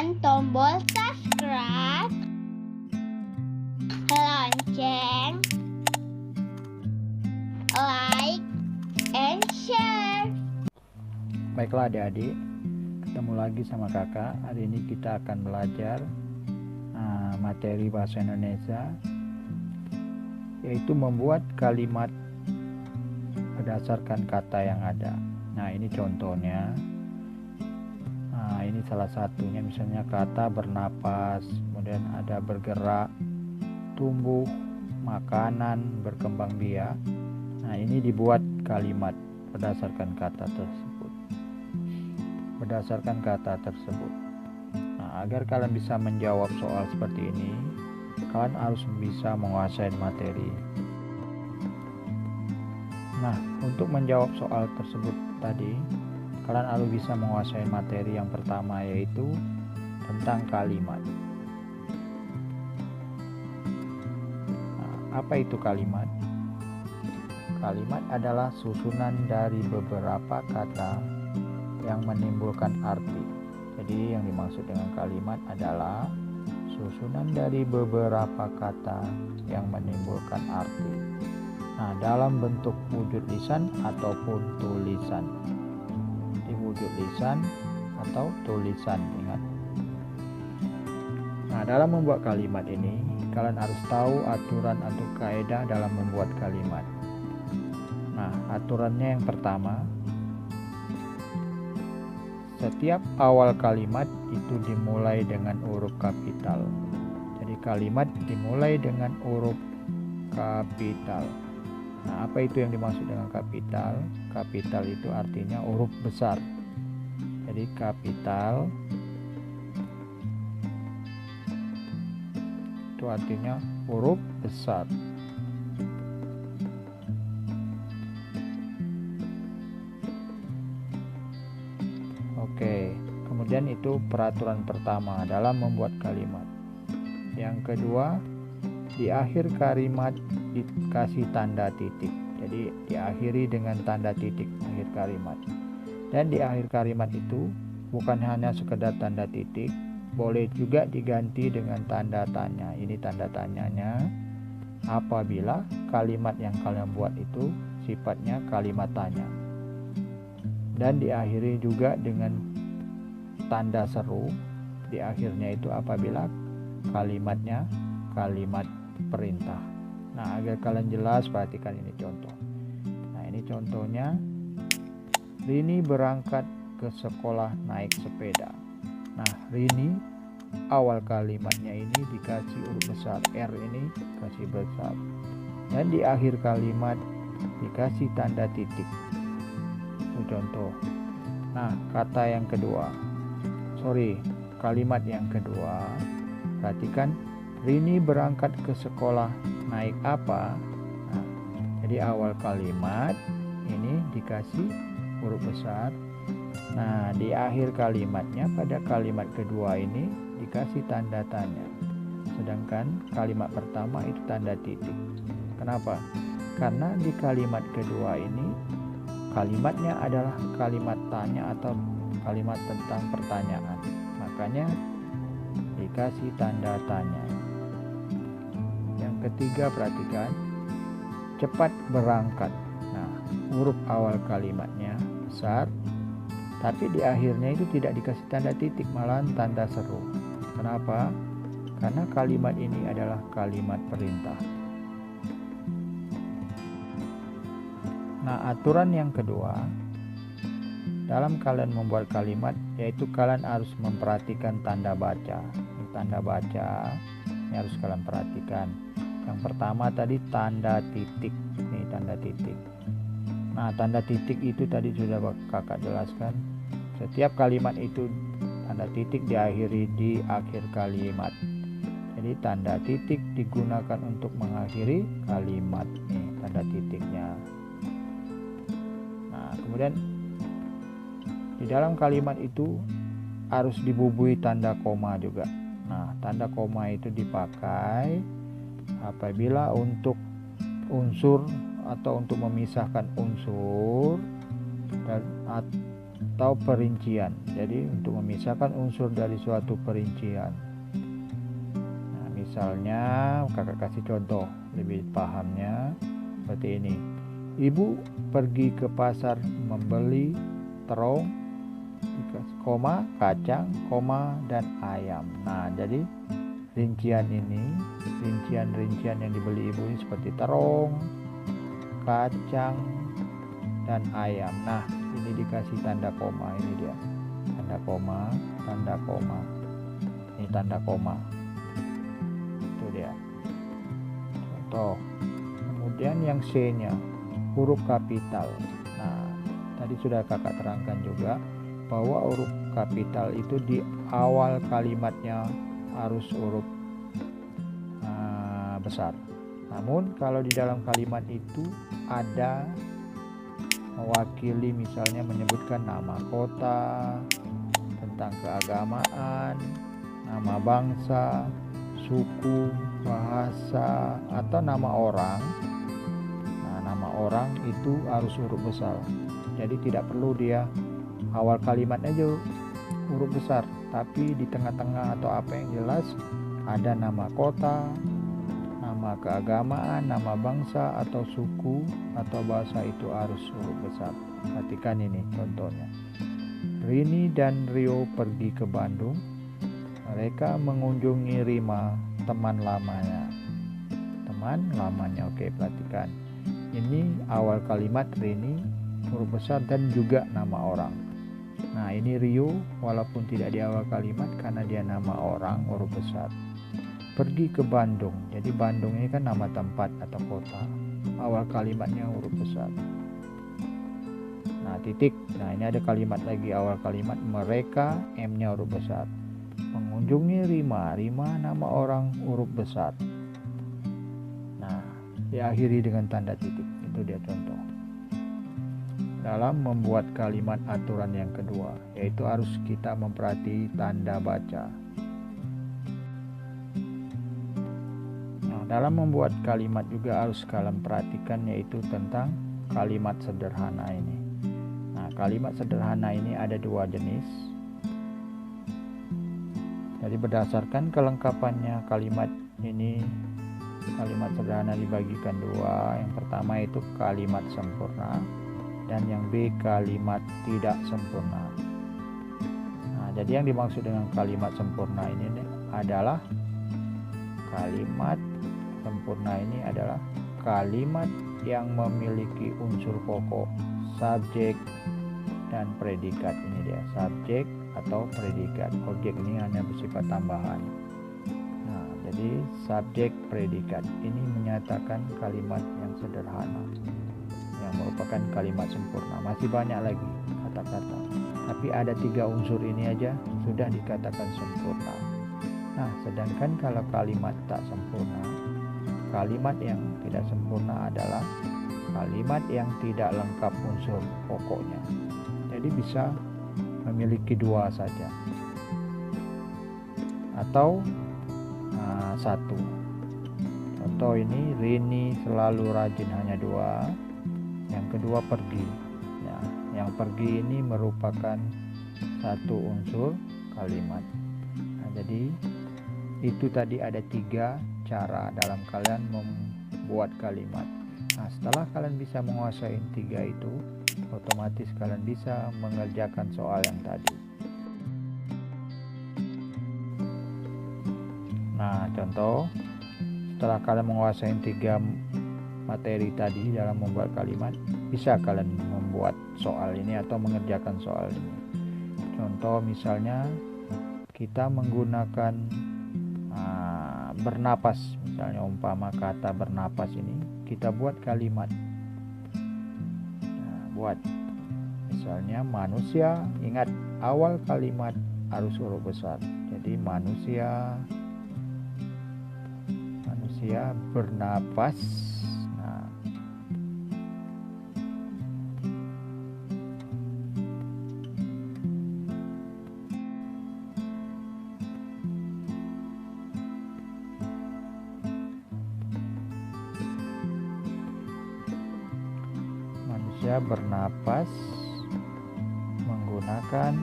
tekan tombol subscribe, lonceng, like, and share. Baiklah adik-adik, ketemu lagi sama kakak. Hari ini kita akan belajar materi bahasa Indonesia, yaitu membuat kalimat berdasarkan kata yang ada. Nah, ini contohnya. Ini salah satunya, misalnya kata bernapas, kemudian ada bergerak, tumbuh, makanan, berkembang biak. Nah, ini dibuat kalimat berdasarkan kata tersebut. Nah, agar kalian bisa menjawab soal seperti ini, kalian harus bisa menguasai materi. Nah, untuk menjawab soal tersebut tadi, kalian harus bisa menguasai materi yang pertama, yaitu tentang kalimat. Nah, apa itu kalimat? Kalimat adalah susunan dari beberapa kata yang menimbulkan arti. Jadi yang dimaksud dengan kalimat adalah susunan dari beberapa kata yang menimbulkan arti. Nah, dalam bentuk wujud lisan ataupun tulisan. Wujud lisan atau tulisan, ingat. Nah, dalam membuat kalimat ini, kalian harus tahu aturan atau kaidah dalam membuat kalimat. Nah, aturannya yang pertama, setiap awal kalimat itu dimulai dengan huruf kapital. Jadi kalimat dimulai dengan huruf kapital. Nah, apa itu yang dimaksud dengan kapital? Kapital itu artinya huruf besar. Jadi kapital itu artinya huruf besar. Oke, kemudian itu peraturan pertama dalam membuat kalimat. Yang kedua, di akhir kalimat dikasih tanda titik. Jadi diakhiri dengan tanda titik akhir kalimat. Dan di akhir kalimat itu bukan hanya sekedar tanda titik, boleh juga diganti dengan tanda tanya. Ini tanda tanyanya apabila kalimat yang kalian buat itu sifatnya kalimat tanya. Dan diakhiri juga dengan tanda seru di akhirnya itu apabila kalimatnya kalimat perintah. Nah, agar kalian jelas, perhatikan ini contoh. Nah, ini contohnya. Rini berangkat ke sekolah naik sepeda. Nah, Rini awal kalimatnya ini dikasih huruf besar, R ini dikasih besar. Dan di akhir kalimat dikasih tanda titik. Itu contoh. Nah, kalimat yang kedua. Perhatikan, Rini berangkat ke sekolah naik apa? Nah, jadi awal kalimat ini dikasih huruf besar. Nah, di akhir kalimatnya pada kalimat kedua ini dikasih tanda tanya. Sedangkan kalimat pertama itu tanda titik. Kenapa? Karena di kalimat kedua ini kalimatnya adalah kalimat tanya atau kalimat tentang pertanyaan. Makanya dikasih tanda tanya. Yang ketiga, perhatikan, cepat berangkat. Nah, huruf awal kalimatnya besar, tapi di akhirnya itu tidak dikasih tanda titik, malahan tanda seru. Kenapa? Karena kalimat ini adalah kalimat perintah. Nah, aturan yang kedua dalam kalian membuat kalimat, yaitu kalian harus memperhatikan tanda baca. Tanda baca ini harus kalian perhatikan. Yang pertama tadi tanda titik. Nih, tanda titik. Nah, tanda titik itu tadi sudah kakak jelaskan. Setiap kalimat itu tanda titik diakhiri di akhir kalimat. Jadi tanda titik digunakan untuk mengakhiri kalimat. Nih, tanda titiknya. Nah, kemudian di dalam kalimat itu harus dibubui tanda koma juga. Nah, tanda koma itu dipakai apabila untuk unsur atau untuk memisahkan unsur atau perincian. Jadi untuk memisahkan unsur dari suatu perincian. Nah, misalnya kakak kasih contoh lebih pahamnya seperti ini. Ibu pergi ke pasar membeli terong, koma, kacang, koma, dan ayam. Nah, jadi rincian yang dibeli ibu ini seperti terong, kacang, dan ayam. Nah, ini dikasih tanda koma, ini dia. Tanda koma, tanda koma. Ini tanda koma. Itu dia. Contoh. Kemudian yang C-nya, huruf kapital. Nah, tadi sudah kakak terangkan juga bahwa huruf kapital itu di awal kalimatnya harus huruf besar. Namun kalau di dalam kalimat itu ada mewakili, misalnya menyebutkan nama kota, tentang keagamaan, nama bangsa, suku, bahasa, atau nama orang. Nah, nama orang itu harus huruf besar. Jadi tidak perlu dia awal kalimatnya aja huruf besar, tapi di tengah-tengah atau apa yang jelas ada nama kota, nama keagamaan, nama bangsa atau suku atau bahasa itu harus huruf besar. Perhatikan ini contohnya. Rini dan Rio pergi ke Bandung. Mereka mengunjungi Rima, teman lamanya. Teman lamanya, oke, perhatikan. Ini awal kalimat Rini huruf besar dan juga nama orang. Nah, ini Rio walaupun tidak di awal kalimat karena dia nama orang huruf besar. Pergi ke Bandung. Jadi Bandung ini kan nama tempat atau kota. Awal kalimatnya huruf besar. Nah, titik. Nah, ini ada kalimat lagi awal kalimat mereka, M-nya huruf besar. Mengunjungi Rima. Rima nama orang huruf besar. Nah, diakhiri dengan tanda titik. Itu dia contoh. Dalam membuat kalimat aturan yang kedua, yaitu harus kita memperhati tanda baca. Dalam membuat kalimat juga harus kalian perhatikan, yaitu tentang kalimat sederhana ini. Nah, kalimat sederhana ini ada dua jenis. Jadi berdasarkan kelengkapannya kalimat ini, kalimat sederhana dibagikan dua. Yang pertama itu kalimat sempurna dan yang B kalimat tidak sempurna. Nah, jadi yang dimaksud dengan kalimat sempurna ini adalah kalimat sempurna ini adalah kalimat yang memiliki unsur pokok, subjek, dan predikat. Ini dia, subjek atau predikat. Objek ini hanya bersifat tambahan. Nah, jadi subjek predikat ini menyatakan kalimat yang sederhana, yang merupakan kalimat sempurna. Masih banyak lagi kata-kata, tapi ada 3 unsur ini aja sudah dikatakan sempurna. Nah, sedangkan kalau kalimat tak sempurna, kalimat yang tidak sempurna adalah kalimat yang tidak lengkap unsur pokoknya. Jadi bisa memiliki 2 saja atau 1. Contoh ini, Rini selalu rajin, hanya 2. Yang kedua pergi. Ya, yang pergi ini merupakan 1 unsur kalimat. Nah, jadi itu tadi ada 3 cara dalam kalian membuat kalimat. Nah, setelah kalian bisa menguasai 3 itu, otomatis kalian bisa mengerjakan soal yang tadi. Nah, contoh, setelah kalian menguasai 3 materi tadi dalam membuat kalimat, bisa kalian membuat soal ini atau mengerjakan soal ini. Contoh misalnya kita menggunakan bernapas, misalnya umpama kata bernapas ini kita buat kalimat. Nah, buat misalnya manusia, ingat awal kalimat harus huruf besar. Jadi manusia bernapas. Nah, manusia bernapas silakan.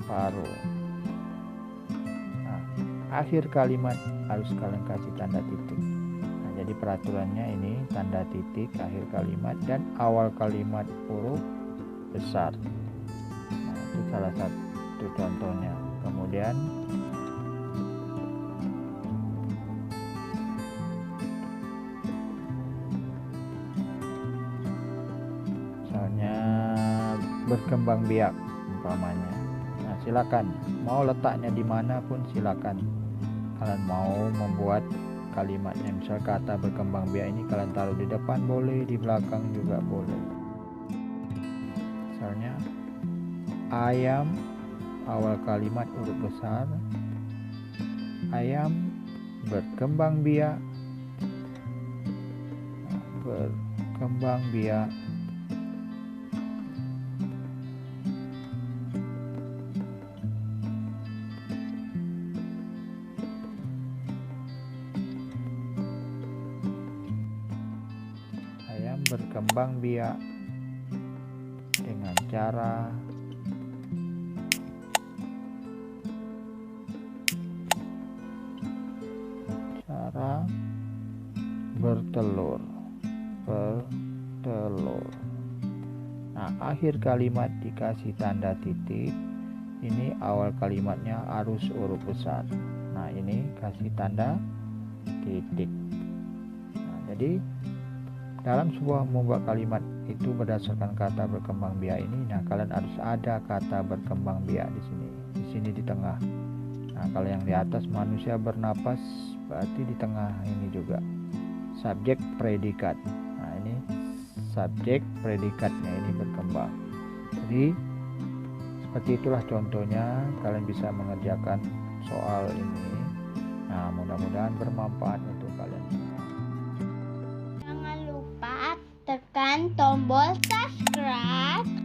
Paru. Nah, akhir kalimat harus kalian kasih tanda titik. Nah, jadi peraturannya ini tanda titik akhir kalimat dan awal kalimat huruf besar. Nah, itu salah satu contohnya. Kemudian misalnya berkembang biak umpamanya. Nah, silakan mau letaknya di mana pun silakan. Kalian mau membuat kalimatnya, misal kata berkembang biak ini kalian taruh di depan boleh, di belakang juga boleh. Misalnya ayam, awal kalimat huruf besar, ayam berkembang biak, berkembang biak berkembang biak dengan cara bertelur. Nah, akhir kalimat dikasih tanda titik. Ini awal kalimatnya harus huruf besar. Nah, ini kasih tanda titik. Nah, jadi dalam sebuah membuat kalimat itu berdasarkan kata berkembang biak ini, nah kalian harus ada kata berkembang biak di sini. Di sini di tengah. Nah, kalau yang di atas manusia bernapas, berarti di tengah ini juga subjek predikat. Nah, ini subjek predikatnya ini berkembang. Jadi seperti itulah contohnya, kalian bisa mengerjakan soal ini. Nah, mudah-mudahan bermanfaat untuk kalian. Jangan lupa tekan tombol subscribe